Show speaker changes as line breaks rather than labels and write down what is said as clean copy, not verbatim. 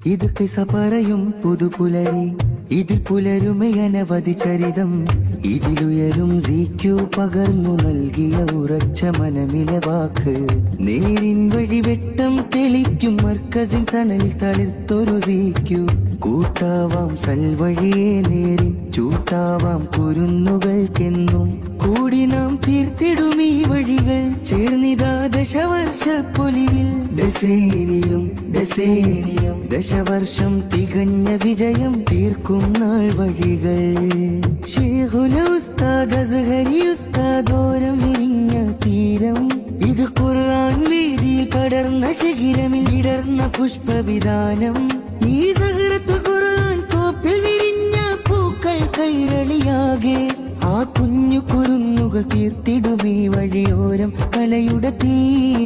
ഇത് കിസ പറയും പുതുപുലരി, ഇതിൽ പുലരുമയനവധി ചരിതം. ഇതിലുയരും സിക്യു പകർന്നു നൽകിയ ഉറച്ച മനമിലെ വാക്ക്. നേരിൻ വഴി വെട്ടം തെളിക്കും മർക്കസിൻ തണൽ തളിർത്തൊരു സിക്യു. കൂട്ടാവാം സൽവഴിയെ നേരിൻ ചൂട്ടാവാം കുരുന്നുകൾക്കെന്നും. കൂടി നാം തീർത്തിടും ഈ വഴികൾ ചേർന്നിതാ ദശവർഷ പൊലിവിൽ. ദശേനിയും ദശേനിയും ദശവർഷം തികഞ്ഞ വിജയം തീർക്കും നാൾ വഴികൾ. ശൈഖുന ഉസ്താദ് അസ്ഹരി ഉസ്താദോരം വിരിഞ്ഞ തീരം. ഇത് ഖുർആൻ വീതിയിൽ പടർന്ന ശിഖിരമിൽ വിടർന്ന പുഷ്പവിധാനം. ഈ സഹറത്ത് ഖുർആൻ തോപ്പിൽ വിരിഞ്ഞ പൂക്കൾ കൈരളിയാകെ. ആ കുഞ്ഞു കുരുന്നുകൾ തീർത്തിടും ഈ വഴിയോരം കലയുടെ തീ.